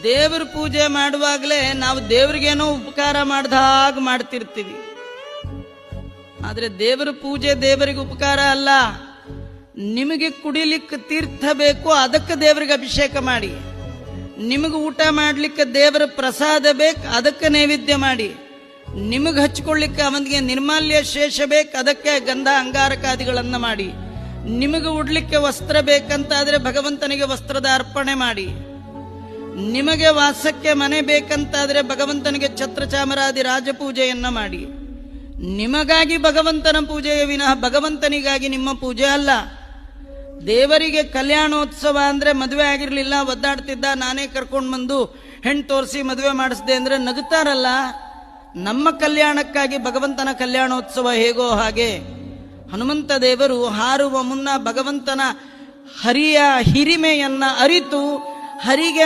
ದೇವರ ಪೂಜೆ ಮಾಡುವಾಗಲೇ ನಾವು ದೇವ್ರಿಗೇನೋ ಉಪಕಾರ ಮಾಡ್ದಾಗ ಮಾಡ್ತಿರ್ತೀವಿ. ಆದ್ರೆ ದೇವರ ಪೂಜೆ ದೇವರಿಗೆ ಉಪಕಾರ ಅಲ್ಲ. ನಿಮಗೆ ಕುಡಿಲಿಕ್ಕೆ ತೀರ್ಥ ಬೇಕು, ಅದಕ್ಕೆ ದೇವರಿಗೆ ಅಭಿಷೇಕ ಮಾಡಿ. ನಿಮಗೆ ಊಟ ಮಾಡ್ಲಿಕ್ಕೆ ದೇವರ ಪ್ರಸಾದ ಬೇಕು, ಅದಕ್ಕೆ ನೈವೇದ್ಯ ಮಾಡಿ. ನಿಮಗೆ ಹಚ್ಕೊಳ್ಳಿಕ್ಕೆ ಅವನಿಗೆ ನಿರ್ಮಾಲ್ಯ ಶೇಷ ಬೇಕು, ಅದಕ್ಕೆ ಗಂಧ ಅಂಗಾರಕಾದಿಗಳನ್ನ ಮಾಡಿ. ನಿಮಗೆ ಉಡ್ಲಿಕ್ಕೆ ವಸ್ತ್ರ ಬೇಕಂತಾದ್ರೆ ಭಗವಂತನಿಗೆ ವಸ್ತ್ರದ ಅರ್ಪಣೆ ಮಾಡಿ. ನಿಮಗೆ ವಾಸಕ್ಕೆ ಮನೆ ಬೇಕಂತಾದ್ರೆ ಭಗವಂತನಿಗೆ ಛತ್ರ ಚಾಮರಾದಿ ರಾಜಪೂಜೆಯನ್ನ ಮಾಡಿ. ನಿಮಗಾಗಿ ಭಗವಂತನ ಪೂಜೆಯ ವಿನಃ ಭಗವಂತನಿಗಾಗಿ ನಿಮ್ಮ ಪೂಜೆ ಅಲ್ಲ. ದೇವರಿಗೆ ಕಲ್ಯಾಣೋತ್ಸವ ಅಂದ್ರೆ ಮದುವೆ ಆಗಿರ್ಲಿಲ್ಲ, ಒದ್ದಾಡ್ತಿದ್ದ, ನಾನೇ ಕರ್ಕೊಂಡು ಬಂದು ಹೆಣ್ಣು ತೋರಿಸಿ ಮದುವೆ ಮಾಡಿಸ್ದೆ ಅಂದ್ರೆ ನಗುತ್ತಾರಲ್ಲ. ನಮ್ಮ ಕಲ್ಯಾಣಕ್ಕಾಗಿ ಭಗವಂತನ ಕಲ್ಯಾಣೋತ್ಸವ ಹೇಗೋ ಹಾಗೆ ಹನುಮಂತ ದೇವರು ಹಾರುವ ಮುನ್ನ ಭಗವಂತನ ಹರಿಯ ಹಿರಿಮೆಯನ್ನ ಅರಿತು ಹರಿಗೆ